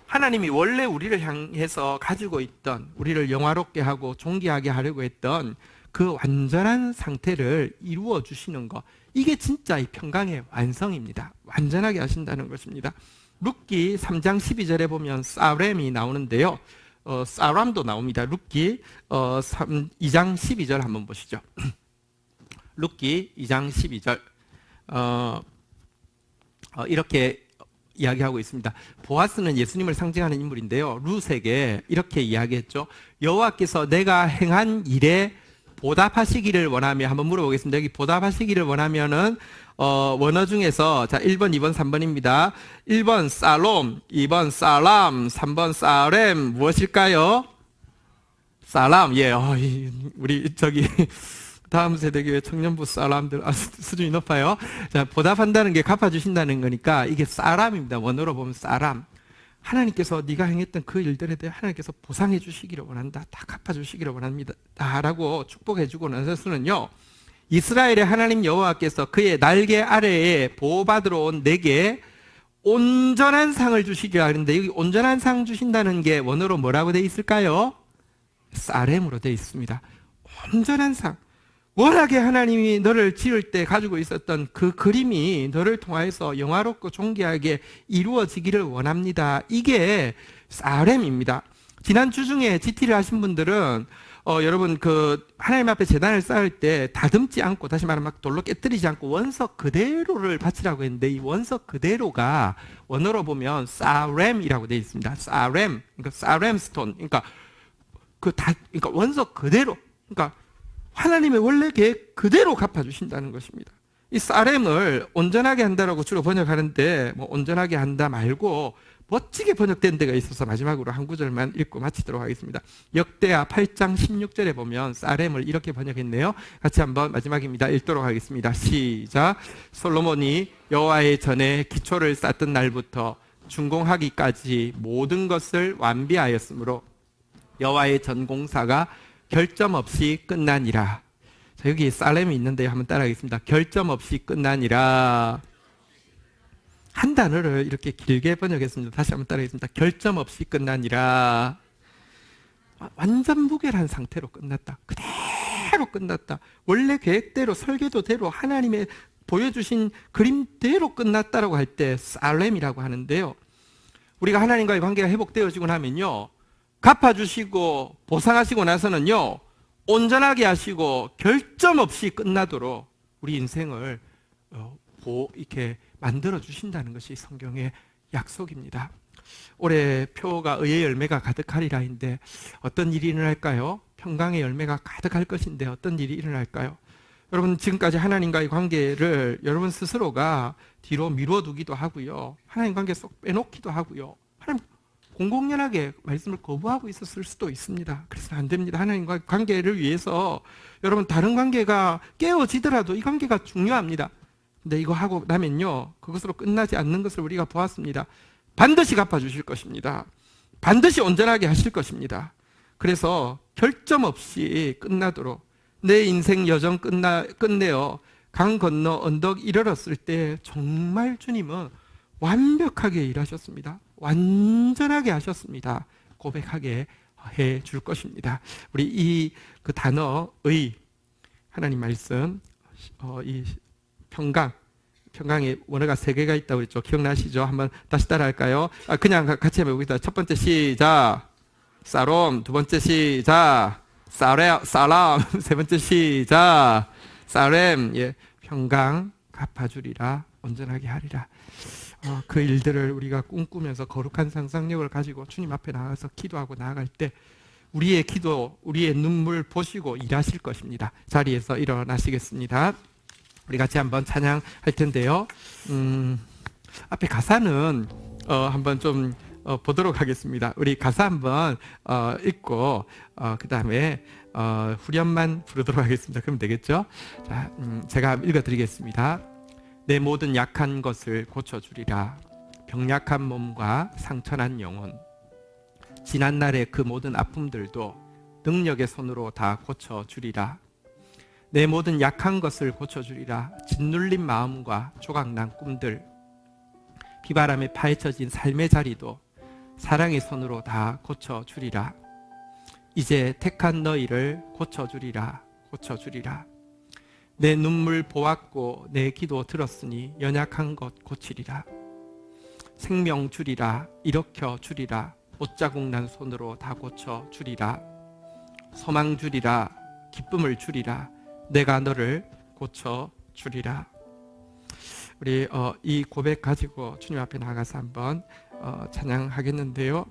하나님이 원래 우리를 향해서 가지고 있던, 우리를 영화롭게 하고 존귀하게 하려고 했던 그 완전한 상태를 이루어 주시는 것, 이게 진짜 이 평강의 완성입니다. 완전하게 하신다는 것입니다. 룻기 3장 12절에 보면 사렘이 나오는데요. 사람도 나옵니다. 룻기 2장 12절 한번 보시죠. 룻기 2장 12절 이렇게 이야기하고 있습니다. 보아스는 예수님을 상징하는 인물인데요. 룻에게 이렇게 이야기했죠. 여호와께서 내가 행한 일에 보답하시기를 원하며, 한번 물어보겠습니다. 여기 보답하시기를 원하면은 원어 중에서 자 1번, 2번, 3번입니다. 1번 살롬, 2번 살람, 3번 사렘 무엇일까요? 살람. 예, 우리 저기 다음 세대교회 청년부 사람들 수준이 높아요. 자, 보답한다는 게 갚아주신다는 거니까 이게 사람입니다. 원어로 보면 사람. 하나님께서 네가 행했던 그 일들에 대해 하나님께서 보상해 주시기를 원한다. 다 갚아주시기를 원합니다. 라고 축복해 주고 나서는요, 이스라엘의 하나님 여호와께서 그의 날개 아래에 보호받으러 온 내게 온전한 상을 주시기를 하는데, 여기 온전한 상 주신다는 게 원어로 뭐라고 되어 있을까요? 사렘으로 되어 있습니다. 온전한 상. 워낙에 하나님이 너를 지을 때 가지고 있었던 그 그림이 너를 통하여서 영화롭고 존귀하게 이루어지기를 원합니다. 이게 사렘입니다. 지난 주 중에 GT를 하신 분들은 여러분 그 하나님 앞에 제단을 쌓을 때 다듬지 않고, 다시 말하면 막 돌로 깨뜨리지 않고 원석 그대로를 바치라고 했는데, 이 원석 그대로가 원어로 보면 사렘이라고 되어 있습니다. 사렘, 그러니까 사렘 스톤, 그러니까 그러니까 원석 그대로, 그러니까 하나님의 원래 계획 그대로 갚아주신다는 것입니다. 이 사렘을 온전하게 한다라고 주로 번역하는데, 뭐 온전하게 한다 말고 멋지게 번역된 데가 있어서 마지막으로 한 구절만 읽고 마치도록 하겠습니다. 역대하 8장 16절에 보면 사렘을 이렇게 번역했네요. 같이 한번 마지막입니다. 읽도록 하겠습니다. 시작. 솔로몬이 여호와의 전에 기초를 쌓던 날부터 준공하기까지 모든 것을 완비하였으므로 여호와의 전 공사가 결점 없이 끝나니라. 자, 여기 살렘이 있는데요. 한번 따라하겠습니다. 결점 없이 끝나니라. 한 단어를 이렇게 길게 번역했습니다. 다시 한번 따라하겠습니다. 결점 없이 끝나니라. 완전 무결한 상태로 끝났다. 그대로 끝났다. 원래 계획대로, 설계도대로 하나님의 보여주신 그림대로 끝났다라고 할 때 살렘이라고 하는데요. 우리가 하나님과의 관계가 회복되어지고 나면요, 갚아주시고 보상하시고 나서는요, 온전하게 하시고 결점 없이 끝나도록 우리 인생을 이렇게 만들어 주신다는 것이 성경의 약속입니다. 올해 표가 의의 열매가 가득하리라인데 어떤 일이 일어날까요? 평강의 열매가 가득할 것인데 어떤 일이 일어날까요? 여러분, 지금까지 하나님과의 관계를 여러분 스스로가 뒤로 미뤄두기도 하고요, 하나님 관계 쏙 빼놓기도 하고요, 하나님 공공연하게 말씀을 거부하고 있었을 수도 있습니다. 그래서 안 됩니다. 하나님과 관계를 위해서 여러분 다른 관계가 깨어지더라도 이 관계가 중요합니다. 근데 이거 하고 나면요, 그것으로 끝나지 않는 것을 우리가 보았습니다. 반드시 갚아주실 것입니다. 반드시 온전하게 하실 것입니다. 그래서 결점 없이 끝나도록 내 인생 여정 끝내어 강 건너 언덕 이르렀을 때 정말 주님은 완벽하게 일하셨습니다. 완전하게 하셨습니다. 고백하게 해 줄 것입니다. 우리 이 그 단어 의 하나님 말씀 이 평강에 원어가 3개가 있다고 그랬죠. 기억나시죠? 한번 다시 따라할까요? 그냥 같이 해보겠습니다. 첫 번째 시작 사롬, 두 번째 시작 사람, 세 번째 시작 사렘. 예, 평강 갚아주리라, 온전하게 하리라. 그 일들을 우리가 꿈꾸면서 거룩한 상상력을 가지고 주님 앞에 나가서 기도하고 나아갈 때 우리의 기도, 우리의 눈물 보시고 일하실 것입니다. 자리에서 일어나시겠습니다. 우리 같이 한번 찬양할 텐데요. 앞에 가사는 한번 좀 보도록 하겠습니다. 우리 가사 한번 읽고 그 다음에 후렴만 부르도록 하겠습니다. 그럼 되겠죠? 자, 제가 읽어드리겠습니다. 내 모든 약한 것을 고쳐주리라. 병약한 몸과 상처난 영혼, 지난날의 그 모든 아픔들도 능력의 손으로 다 고쳐주리라. 내 모든 약한 것을 고쳐주리라. 짓눌린 마음과 조각난 꿈들, 비바람에 파헤쳐진 삶의 자리도 사랑의 손으로 다 고쳐주리라. 이제 택한 너희를 고쳐주리라. 고쳐주리라. 내 눈물 보았고 내 기도 들었으니 연약한 것 고치리라. 생명 주리라. 일으켜 주리라. 옷자국 난 손으로 다 고쳐 주리라. 소망 주리라. 기쁨을 주리라. 내가 너를 고쳐 주리라. 우리 이 고백 가지고 주님 앞에 나가서 한번 찬양하겠는데요.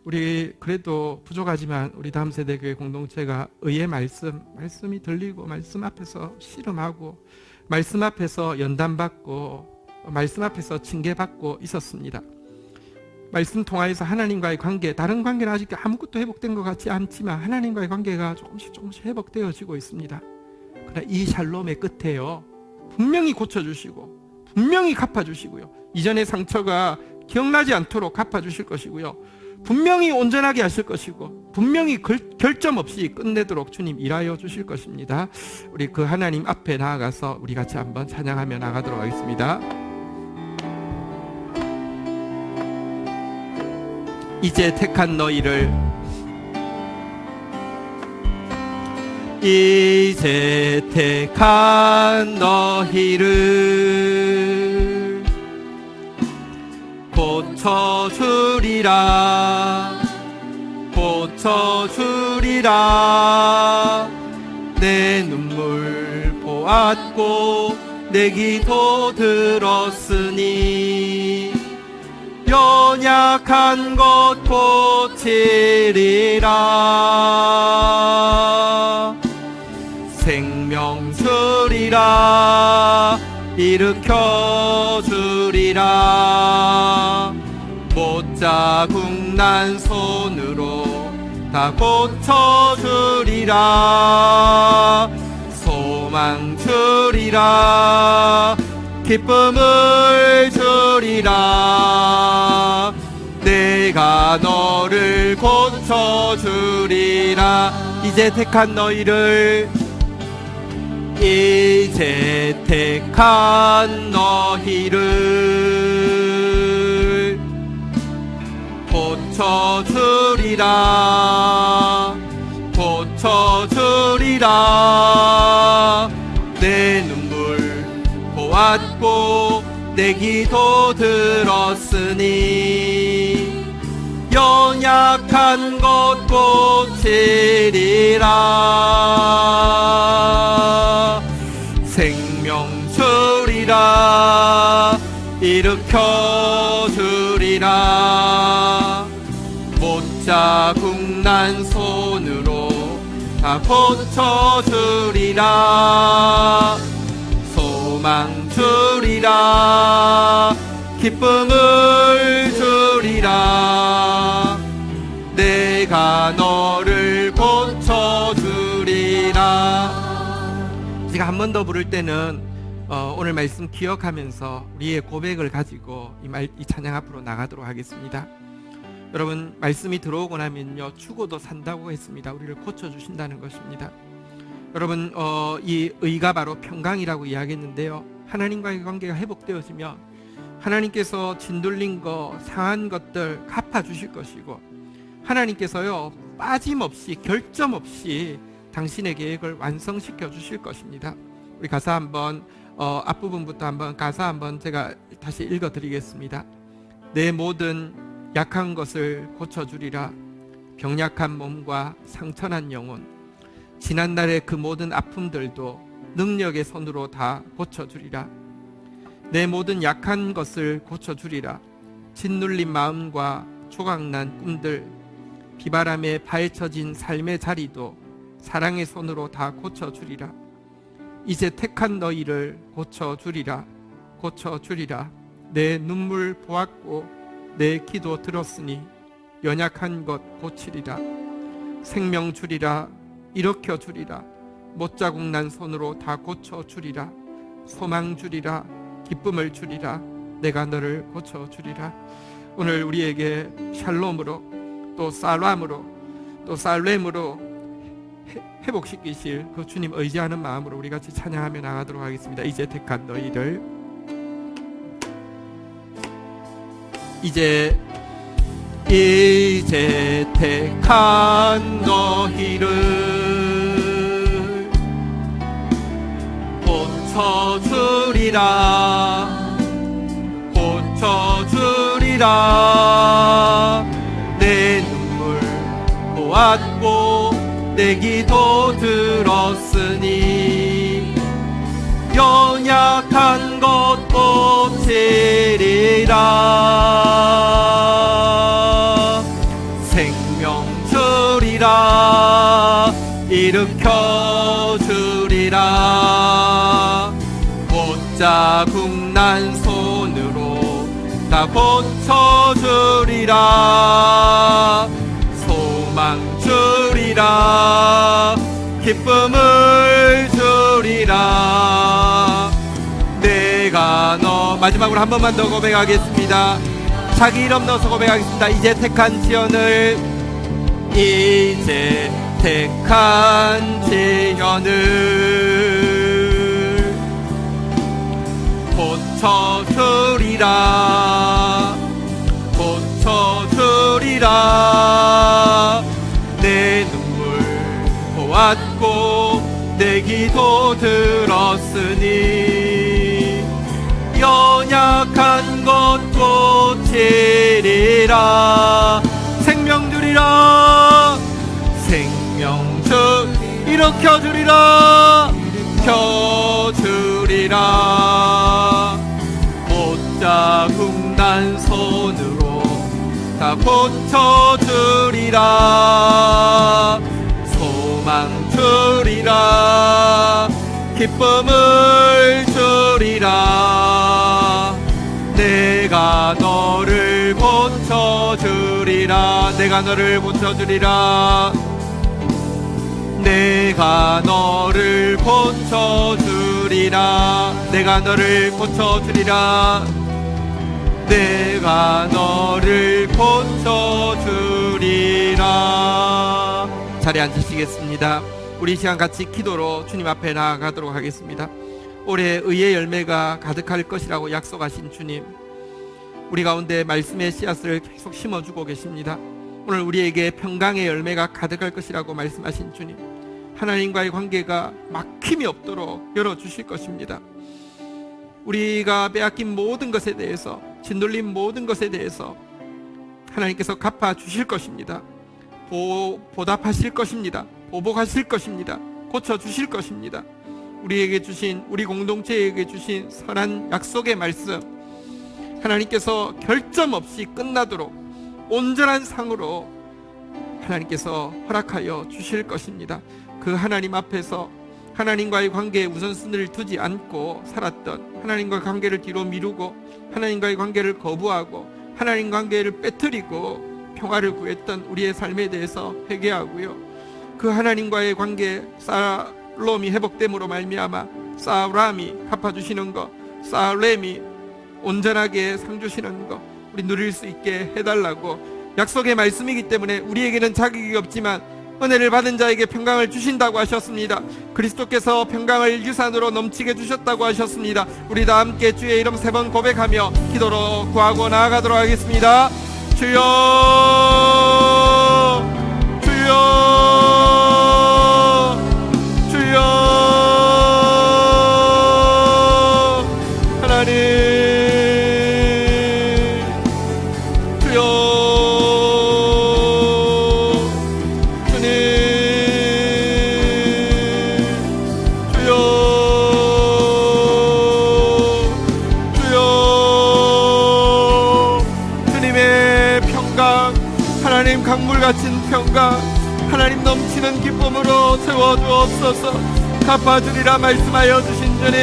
우리 그래도 부족하지만 우리 다음 세대 교회 공동체가 의의 말씀이 들리고 말씀 앞에서 씨름하고 말씀 앞에서 연단받고 말씀 앞에서 징계받고 있었습니다. 말씀 통하여서 하나님과의 관계, 다른 관계는 아직 아무것도 회복된 것 같지 않지만 하나님과의 관계가 조금씩 회복되어지고 있습니다. 그러나 이 샬롬의 끝에요, 분명히 고쳐주시고 분명히 갚아주시고요, 이전의 상처가 기억나지 않도록 갚아주실 것이고요, 분명히 온전하게 하실 것이고 분명히 결점 없이 끝내도록 주님 일하여 주실 것입니다. 우리 그 하나님 앞에 나아가서 우리 같이 한번 찬양하며 나가도록 하겠습니다. 이제 택한 너희를, 이제 택한 너희를 고쳐주리라. 고쳐주리라. 내 눈물 보았고 내 기도 들었으니 연약한 것 고치리라. 생명 주리라. 일으켜 주리라. 못자국 난 손으로 다 고쳐 주리라. 소망 주리라. 기쁨을 주리라. 내가 너를 고쳐주리라. 이제 택한 너희를, 이제 택한 너희를 고쳐주리라. 고쳐주리라. 내 눈물 보았고 내 기도 들었으니 연약한 것 고치리라. 생명 주리라. 일으켜 주리라. 못자국 난 손으로 다 고쳐 주리라. 소망 주리라. 기쁨을 주리라. 내가 너를 고쳐주리라. 제가 한 번 더 부를 때는 오늘 말씀 기억하면서 우리의 고백을 가지고 이 찬양 앞으로 나가도록 하겠습니다. 여러분, 말씀이 들어오고 나면요, 죽어도 산다고 했습니다. 우리를 고쳐주신다는 것입니다. 여러분, 이 의가 바로 평강이라고 이야기했는데요, 하나님과의 관계가 회복되어지면 하나님께서 진돌린 거, 상한 것들 갚아주실 것이고, 하나님께서요, 빠짐없이, 결점 없이 당신의 계획을 완성시켜 주실 것입니다. 우리 가사 한번, 앞부분부터 한번 가사 한번 제가 다시 읽어드리겠습니다. 내 모든 약한 것을 고쳐주리라. 병약한 몸과 상처난 영혼, 지난날의 그 모든 아픔들도 능력의 손으로 다 고쳐주리라. 내 모든 약한 것을 고쳐주리라. 짓눌린 마음과 조각난 꿈들, 비바람에 파헤쳐진 삶의 자리도 사랑의 손으로 다 고쳐주리라. 이제 택한 너희를 고쳐주리라. 고쳐주리라. 내 눈물 보았고 내 기도 들었으니 연약한 것 고치리라. 생명 주리라. 일으켜 주리라. 못자국 난 손으로 다 고쳐 주리라. 소망 주리라. 기쁨을 주리라. 내가 너를 고쳐 주리라. 오늘 우리에게 샬롬으로, 또 살람으로, 또 살렘으로 회복시키실 그 주님 의지하는 마음으로 우리 같이 찬양하며 나가도록 하겠습니다. 이제 택한 너희를, 이제 택한 너희를 고쳐주리라. 고쳐주리라. 내 눈물 보았고 내 기도 들었으니 연약한 것 고치리라. 생명 주리라. 일으켜 주리라. 못자국 난 손으로 다 고쳐 주리라. 소망 주리라. 기쁨을 주리라. 내가 너, 마지막으로 한 번만 더 고백하겠습니다. 자기 이름 넣어서 고백하겠습니다. 이제 택한 지연을, 이제 택한 지연을 고쳐주리라. 고쳐주리라. 내 눈물 보았고 내 기도 들었으니 연약한 것 고치리라. 생명 주리라. 생명 일으켜 주리라. 켜주리라. 못자국 난 손으로 다 고쳐주리라. 소망 주리라. 기쁨을 주리라. 내가 너를 고쳐주리라. 내가 너를 고쳐주리라. 내가 너를 고쳐주리라. 내가 너를 고쳐주리라. 내가 너를 고쳐주리라. 자리에 앉으시겠습니다. 우리 시간 같이 기도로 주님 앞에 나아가도록 하겠습니다. 올해 의의 열매가 가득할 것이라고 약속하신 주님, 우리 가운데 말씀의 씨앗을 계속 심어주고 계십니다. 오늘 우리에게 평강의 열매가 가득할 것이라고 말씀하신 주님, 하나님과의 관계가 막힘이 없도록 열어주실 것입니다. 우리가 빼앗긴 모든 것에 대해서, 짓눌린 모든 것에 대해서 하나님께서 갚아주실 것입니다. 보답하실 것입니다. 보복하실 것입니다. 고쳐주실 것입니다. 우리에게 주신, 우리 공동체에게 주신 선한 약속의 말씀, 하나님께서 결점 없이 끝나도록 온전한 상으로 하나님께서 허락하여 주실 것입니다. 그 하나님 앞에서 하나님과의 관계에 우선순위를 두지 않고 살았던, 하나님과의 관계를 뒤로 미루고 하나님과의 관계를 거부하고 하나님 관계를 빼뜨리고 평화를 구했던 우리의 삶에 대해서 회개하고요, 그 하나님과의 관계 살롬이 회복됨으로 말미암아 살람이 갚아주시는 것, 살렘이 온전하게 상 주시는 것 우리 누릴 수 있게 해달라고 약속의 말씀이기 때문에 우리에게는 자격이 없지만 은혜를 받은 자에게 평강을 주신다고 하셨습니다. 그리스도께서 평강을 유산으로 넘치게 주셨다고 하셨습니다. 우리 다 함께 주의 이름 3번 고백하며 기도로 구하고 나아가도록 하겠습니다. 주여, 주여, 주여. 하나님, 주여, 하나님 강물같은 평강, 하나님 넘치는 기쁨으로 채워주옵소서. 갚아주리라 말씀하여 주신 주님,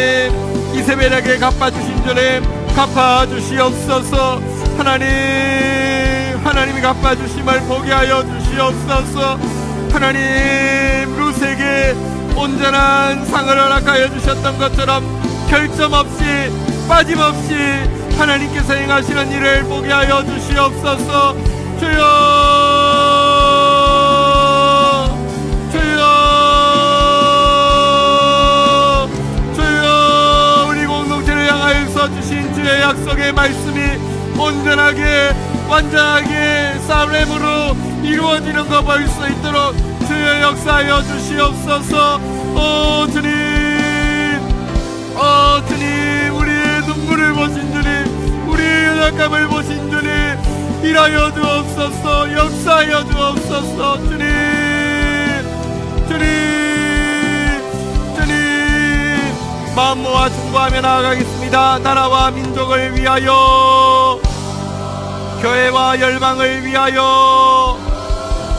이세벨에게 갚아주신 주님, 갚아주시옵소서. 하나님이 갚아주심을 보게 하여 주시옵소서. 하나님, 룻에게 온전한 상을 허락하여 주셨던 것처럼 결점 없이 빠짐없이 하나님께서 행하시는 일을 보게 하여 주시옵소서. 주여, 주여, 주여. 우리 공동체를 향하여서 주신 주의 약속의 말씀이 온전하게 완전하게 살렘으로 이루어지는 거 볼 수 있도록 주여 역사하여 주시옵소서. 주님, 주님, 우리의 눈물을 보신 주님, 우리의 연약함을 보신 주님, 일하여 주옵소서. 역사하여 주옵소서. 주님, 주님, 주님. 마음 모아 중보하며 나아가겠습니다. 나라와 민족을 위하여, 교회와 열방을 위하여,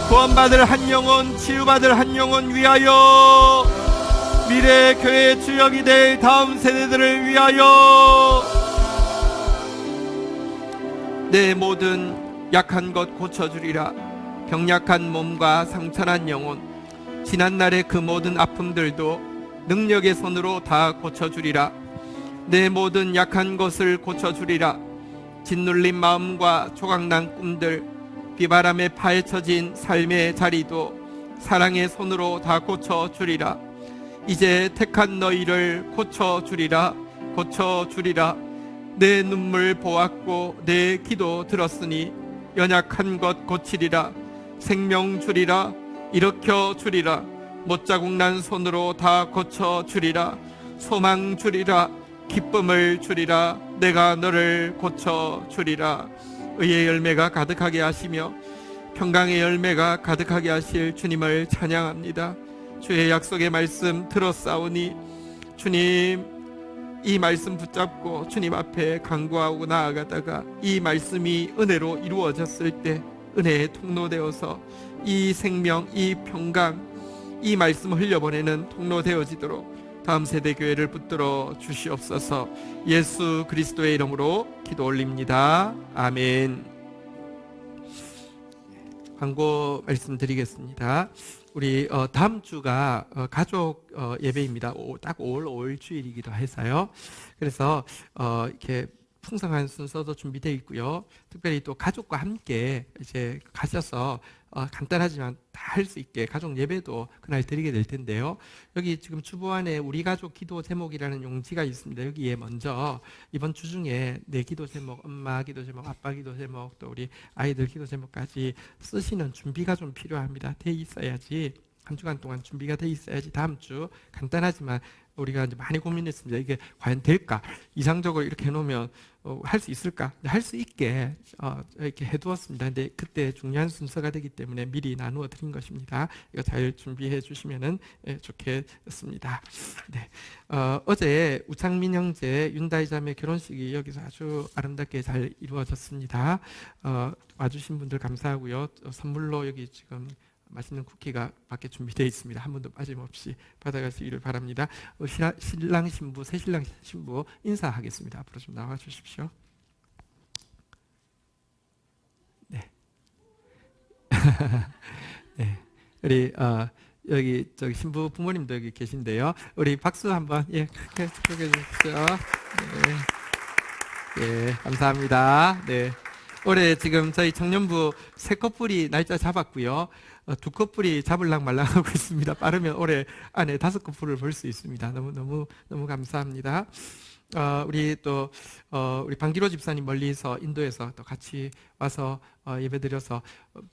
구원받을 한 영혼, 치유받을 한 영혼 위하여, 미래 교회의 주역이 될 다음 세대들을 위하여, 내 모든 약한 것 고쳐주리라. 병약한 몸과 상처난 영혼, 지난날의 그 모든 아픔들도 능력의 손으로 다 고쳐주리라. 내 모든 약한 것을 고쳐주리라. 짓눌린 마음과 조각난 꿈들, 비바람에 파헤쳐진 삶의 자리도 사랑의 손으로 다 고쳐주리라. 이제 택한 너희를 고쳐주리라. 고쳐주리라. 내 눈물 보았고 내 기도 들었으니 연약한 것 고치리라. 생명 주리라. 일으켜 주리라. 못자국 난 손으로 다 고쳐주리라. 소망 주리라. 기쁨을 주리라. 내가 너를 고쳐주리라. 의의 열매가 가득하게 하시며 평강의 열매가 가득하게 하실 주님을 찬양합니다. 주의 약속의 말씀 들었사오니 주님, 이 말씀 붙잡고 주님 앞에 간구하고 나아가다가 이 말씀이 은혜로 이루어졌을 때 은혜의 통로되어서 이 생명, 이 평강, 이 말씀을 흘려보내는 통로 되어지도록 다음 세대 교회를 붙들어 주시옵소서. 예수 그리스도의 이름으로 기도 올립니다. 아멘. 광고 말씀드리겠습니다. 우리 다음 주가 가족 예배입니다. 딱 5월 주일이기도 해서요. 그래서 이렇게 풍성한 순서도 준비되어 있고요. 특별히 또 가족과 함께 이제 가셔서 간단하지만 다 할 수 있게 가족 예배도 그날 드리게 될 텐데요. 여기 지금 주보안에 우리 가족 기도 제목이라는 용지가 있습니다. 여기에 먼저 이번 주 중에 내 기도 제목, 엄마 기도 제목, 아빠 기도 제목, 또 우리 아이들 기도 제목까지 쓰시는 준비가 좀 필요합니다. 돼 있어야지, 한 주간 동안 준비가 돼 있어야지 다음 주 간단하지만 우리가 이제 많이 고민했습니다. 이게 과연 될까? 이상적으로 이렇게 해놓으면 할 수 있을까? 할 수 있게 이렇게 해두었습니다. 근데 그때 중요한 순서가 되기 때문에 미리 나누어 드린 것입니다. 이거 잘 준비해 주시면 좋겠습니다. 네. 어제 우창민 형제 윤다희 자매 결혼식이 여기서 아주 아름답게 잘 이루어졌습니다. 와주신 분들 감사하고요. 선물로 여기 지금 맛있는 쿠키가 밖에 준비되어 있습니다. 한 번도 빠짐없이 받아가시기를 바랍니다. 신랑 신부, 새신랑 신부 인사하겠습니다. 앞으로 좀 나와 주십시오. 네. 네. 우리 여기 저기 신부 부모님도 여기 계신데요. 우리 박수 한번 크게 축복해 주십시오. 네. 네, 감사합니다. 네. 올해 지금 저희 청년부 새 커플이 날짜 잡았고요. 두 커플이 잡을랑 말랑하고 있습니다. 빠르면 올해 안에 5커플을 볼 수 있습니다. 너무 감사합니다. 우리 또 우리 방기로 집사님 멀리서 인도에서 또 같이 와서 예배드려서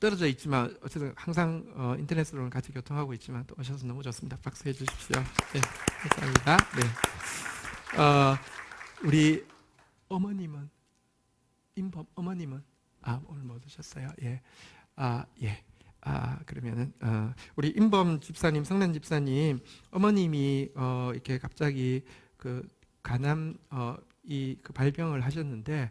떨어져 있지만 어쨌든 항상 인터넷으로는 같이 교통하고 있지만 또 오셔서 너무 좋습니다. 박수해 주십시오. 네, 감사합니다. 네. 우리 어머님은 임범 어머님은 오늘 못 오셨어요. 예. 예. 그러면은 우리 임범 집사님, 성난 집사님 어머님이 이렇게 갑자기 그 간암 그 발병을 하셨는데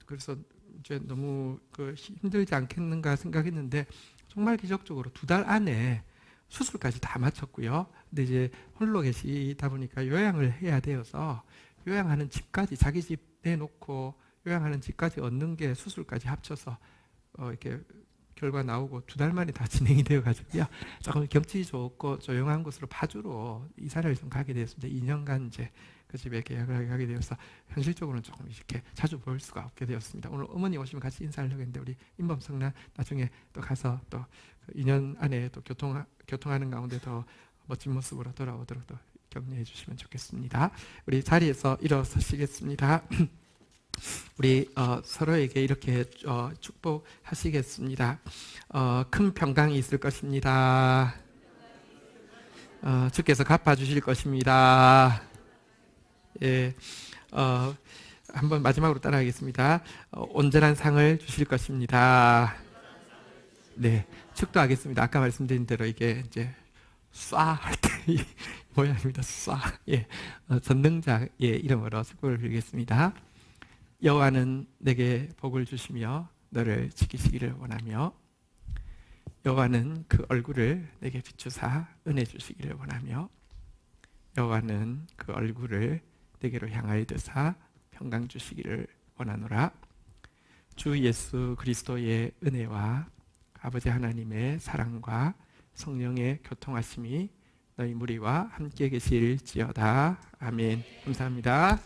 그래서 이제 너무 힘들지 않겠는가 생각했는데 정말 기적적으로 2달 안에 수술까지 다 마쳤고요. 근데 이제 홀로 계시다 보니까 요양을 해야 되어서 요양하는 집까지 자기 집 내놓고 요양하는 집까지 얻는 게 수술까지 합쳐서 이렇게 결과 나오고 2달 만에 다 진행이 되어가지고요. 조금 경치 좋고 조용한 곳으로 파주로 이사를 좀 가게 되었습니다. 2년간 이제 그 집에 계약을 하게 되어서 현실적으로는 조금 이렇게 자주 볼 수가 없게 되었습니다. 오늘 어머니 오시면 같이 인사하려고 했는데 우리 임범성난 나중에 또 가서 또 2년 안에 또 교통하는 가운데 더 멋진 모습으로 돌아오도록 또 격려해 주시면 좋겠습니다. 우리 자리에서 일어서시겠습니다. 우리 서로에게 이렇게 축복하시겠습니다. 큰 평강이 있을 것입니다. 주께서 갚아주실 것입니다. 예, 한번 마지막으로 따라하겠습니다. 온전한 상을 주실 것입니다. 네, 축도하겠습니다. 아까 말씀드린 대로 이게 이제 쏴 할 때 이 모양입니다. 쏴. 예, 전능자의 이름으로 축복을 드리겠습니다. 여호와는 내게 복을 주시며 너를 지키시기를 원하며 여호와는 그 얼굴을 내게 비추사 은혜 주시기를 원하며 여호와는 그 얼굴을 내게로 향하여 드사 평강 주시기를 원하노라. 주 예수 그리스도의 은혜와 아버지 하나님의 사랑과 성령의 교통하심이 너희 무리와 함께 계실지어다. 아멘. 감사합니다.